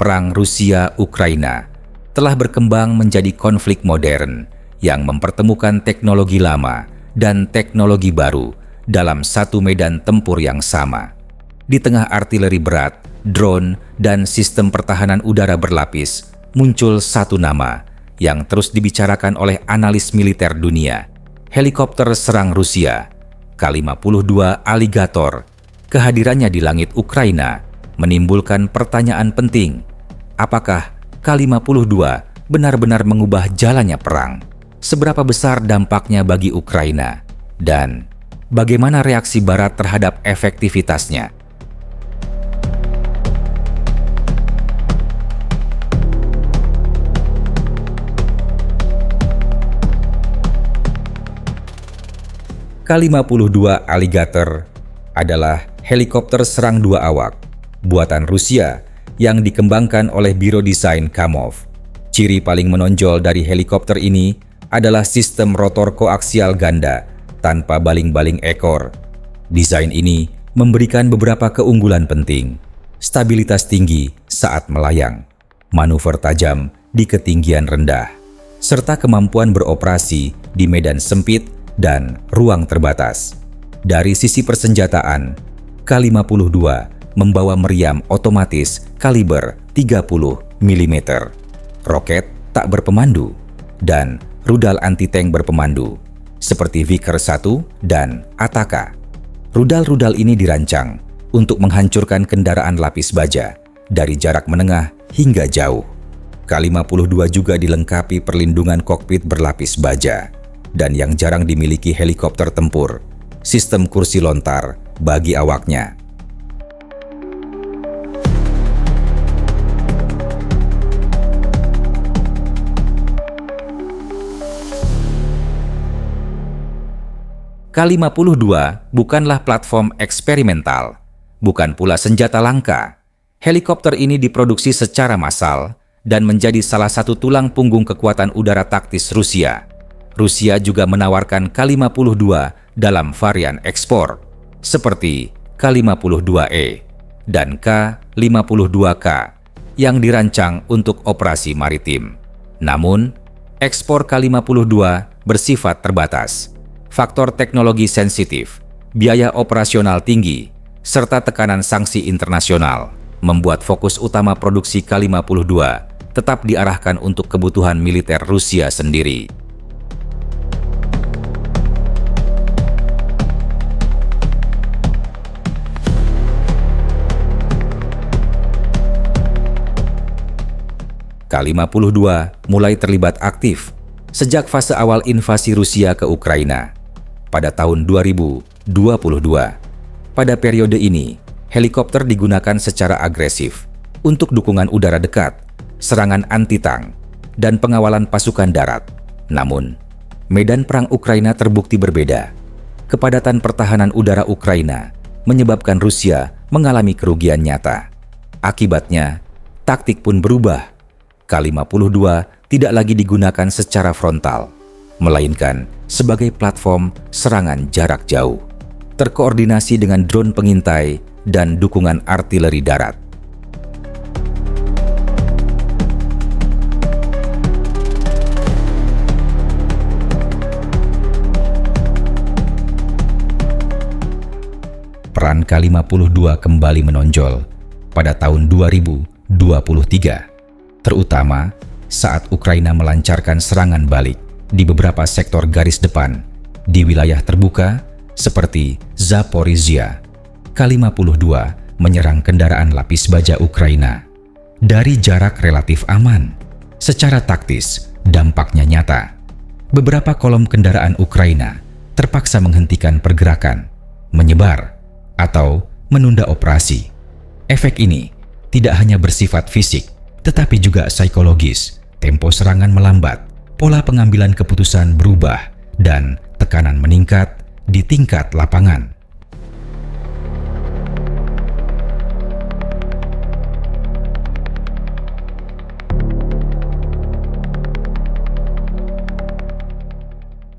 Perang Rusia-Ukraina telah berkembang menjadi konflik modern yang mempertemukan teknologi lama dan teknologi baru dalam satu medan tempur yang sama. Di tengah artileri berat, drone, dan sistem pertahanan udara berlapis, muncul satu nama yang terus dibicarakan oleh analis militer dunia. Helikopter serang Rusia, K-52 Alligator. Kehadirannya di langit Ukraina menimbulkan pertanyaan penting. Apakah K-52 benar-benar mengubah jalannya perang? Seberapa besar dampaknya bagi Ukraina? Dan bagaimana reaksi Barat terhadap efektivitasnya? K-52 Alligator adalah helikopter serang dua awak buatan Rusia yang dikembangkan oleh Biro Desain Kamov. Ciri paling menonjol dari helikopter ini adalah sistem rotor koaksial ganda tanpa baling-baling ekor. Desain ini memberikan beberapa keunggulan penting: stabilitas tinggi saat melayang, manuver tajam di ketinggian rendah, serta kemampuan beroperasi di medan sempit dan ruang terbatas. Dari sisi persenjataan, K-52 membawa meriam otomatis kaliber 30 mm, roket tak berpemandu, dan rudal anti-tank berpemandu, seperti Vickers 1 dan Ataka. Rudal-rudal ini dirancang untuk menghancurkan kendaraan lapis baja dari jarak menengah hingga jauh. K-52 juga dilengkapi perlindungan kokpit berlapis baja, dan yang jarang dimiliki helikopter tempur, sistem kursi lontar bagi awaknya. K-52 bukanlah platform eksperimental, bukan pula senjata langka. Helikopter ini diproduksi secara massal dan menjadi salah satu tulang punggung kekuatan udara taktis Rusia. Rusia juga menawarkan K-52 dalam varian ekspor, seperti K-52E dan K-52K yang dirancang untuk operasi maritim. Namun, ekspor K-52 bersifat terbatas. Faktor teknologi sensitif, biaya operasional tinggi, serta tekanan sanksi internasional membuat fokus utama produksi K-52 tetap diarahkan untuk kebutuhan militer Rusia sendiri. K-52 mulai terlibat aktif sejak fase awal invasi Rusia ke Ukraina pada tahun 2022. Pada periode ini, helikopter digunakan secara agresif untuk dukungan udara dekat, serangan anti-tank, dan pengawalan pasukan darat. Namun, medan perang Ukraina terbukti berbeda. Kepadatan pertahanan udara Ukraina menyebabkan Rusia mengalami kerugian nyata. Akibatnya, taktik pun berubah. K-52 tidak lagi digunakan secara frontal, melainkan sebagai platform serangan jarak jauh, terkoordinasi dengan drone pengintai dan dukungan artileri darat. Peran K-52 kembali menonjol pada tahun 2023. Terutama saat Ukraina melancarkan serangan balik di beberapa sektor garis depan di wilayah terbuka seperti Zaporizhia. K-52 menyerang kendaraan lapis baja Ukraina dari jarak relatif aman. Secara taktis, dampaknya nyata. Beberapa kolom kendaraan Ukraina terpaksa menghentikan pergerakan, menyebar, atau menunda operasi. Efek ini tidak hanya bersifat fisik, tetapi juga psikologis. Tempo serangan melambat, pola pengambilan keputusan berubah, dan tekanan meningkat di tingkat lapangan.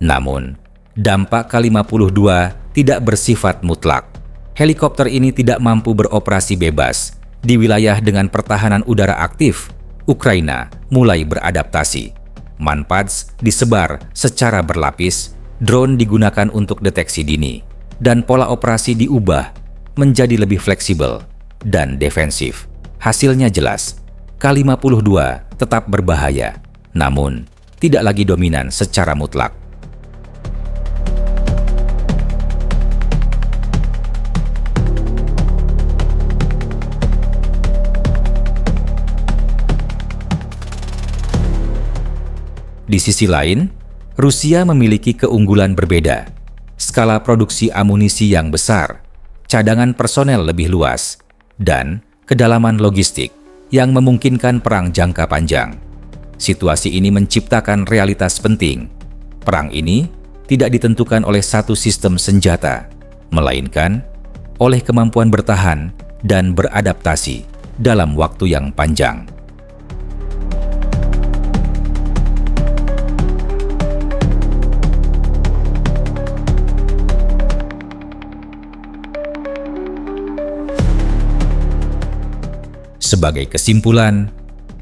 Namun, dampak K-52 tidak bersifat mutlak. Helikopter ini tidak mampu beroperasi bebas Di wilayah dengan pertahanan udara aktif, Ukraina mulai beradaptasi. Manpads disebar secara berlapis, drone digunakan untuk deteksi dini, dan pola operasi diubah menjadi lebih fleksibel dan defensif. Hasilnya jelas, K-52 tetap berbahaya, namun tidak lagi dominan secara mutlak. Di sisi lain, Rusia memiliki keunggulan berbeda. Skala produksi amunisi yang besar, cadangan personel lebih luas, dan kedalaman logistik yang memungkinkan perang jangka panjang. Situasi ini menciptakan realitas penting. Perang ini tidak ditentukan oleh satu sistem senjata, melainkan oleh kemampuan bertahan dan beradaptasi dalam waktu yang panjang. Sebagai kesimpulan,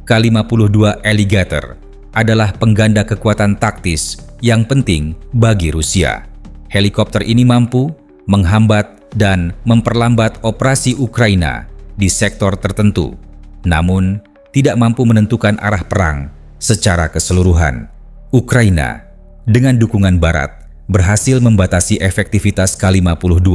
K-52 Alligator adalah pengganda kekuatan taktis yang penting bagi Rusia. Helikopter ini mampu menghambat dan memperlambat operasi Ukraina di sektor tertentu, namun tidak mampu menentukan arah perang secara keseluruhan. Ukraina, dengan dukungan Barat, berhasil membatasi efektivitas K-52,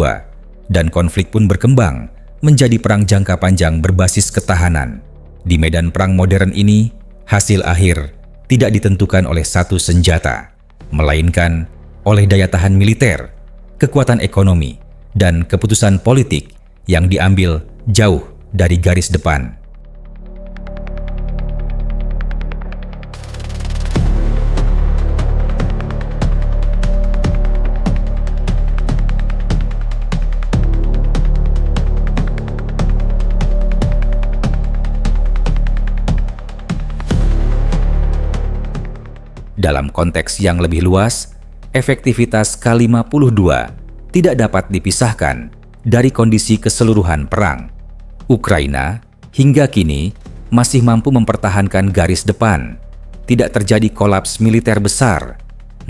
dan konflik pun berkembang menjadi perang jangka panjang berbasis ketahanan. Di medan perang modern ini, hasil akhir tidak ditentukan oleh satu senjata, melainkan oleh daya tahan militer, kekuatan ekonomi, dan keputusan politik yang diambil jauh dari garis depan. Dalam konteks yang lebih luas, efektivitas K-52 tidak dapat dipisahkan dari kondisi keseluruhan perang. Ukraina hingga kini masih mampu mempertahankan garis depan. Tidak terjadi kolaps militer besar,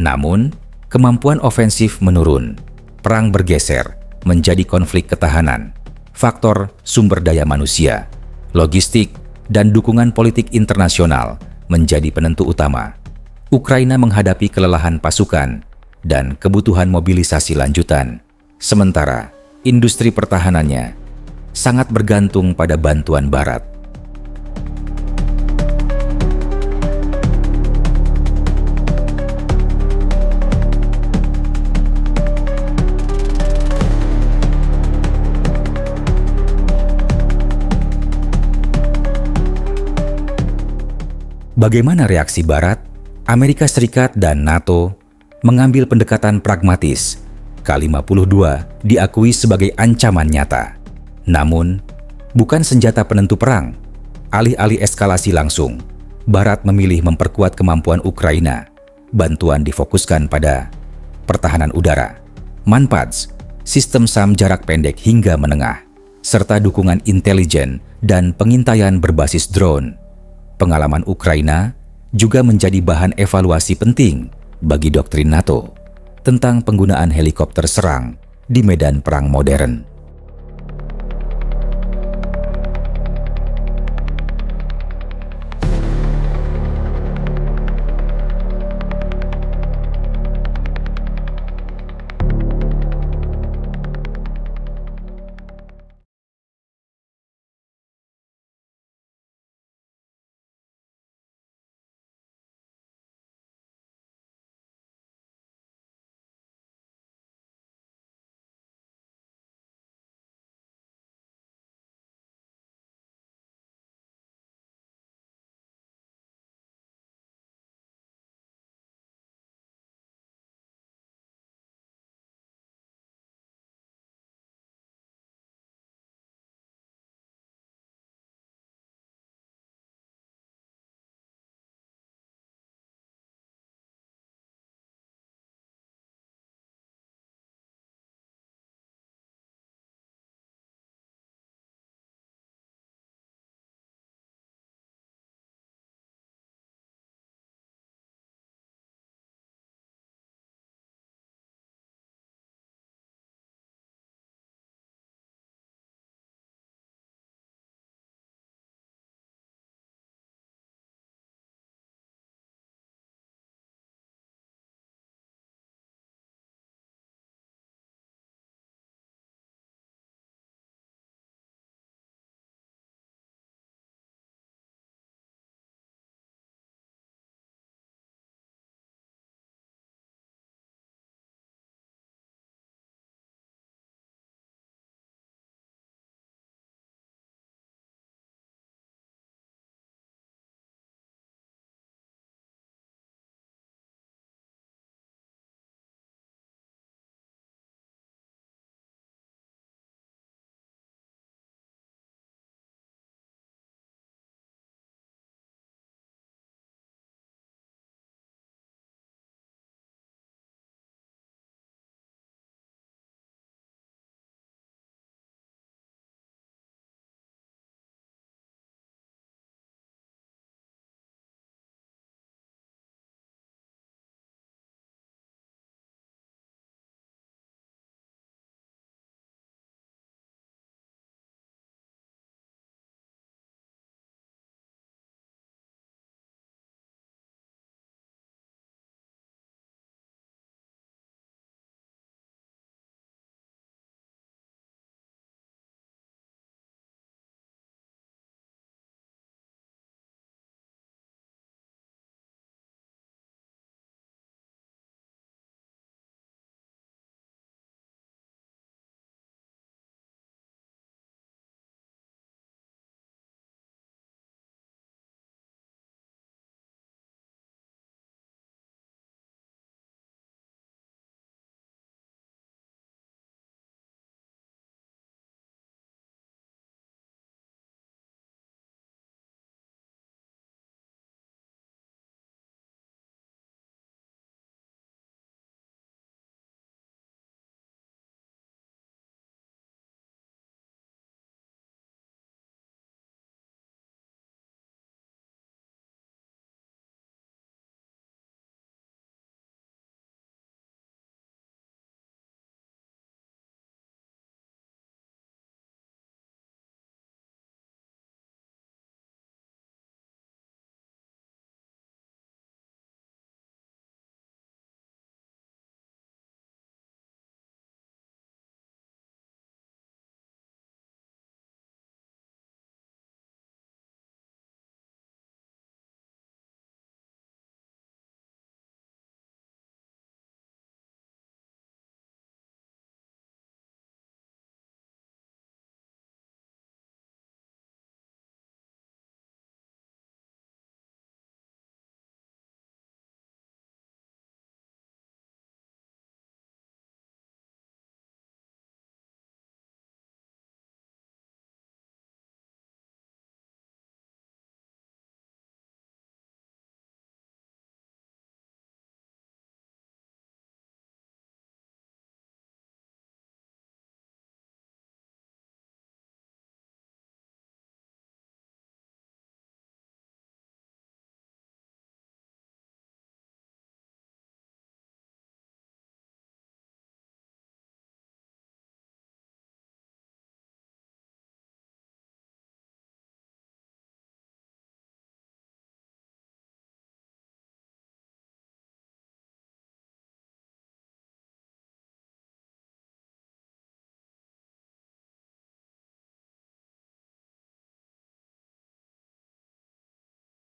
namun kemampuan ofensif menurun. Perang bergeser menjadi konflik ketahanan. Faktor sumber daya manusia, logistik, dan dukungan politik internasional menjadi penentu utama. Ukraina menghadapi kelelahan pasukan dan kebutuhan mobilisasi lanjutan, sementara industri pertahanannya sangat bergantung pada bantuan Barat. Bagaimana reaksi Barat? Amerika Serikat dan NATO mengambil pendekatan pragmatis. K-52 diakui sebagai ancaman nyata. Namun, bukan senjata penentu perang. Alih-alih eskalasi langsung, Barat memilih memperkuat kemampuan Ukraina. Bantuan difokuskan pada pertahanan udara, Manpads, sistem SAM jarak pendek hingga menengah, serta dukungan intelijen dan pengintaian berbasis drone. Pengalaman Ukraina juga menjadi bahan evaluasi penting bagi doktrin NATO tentang penggunaan helikopter serang di medan perang modern.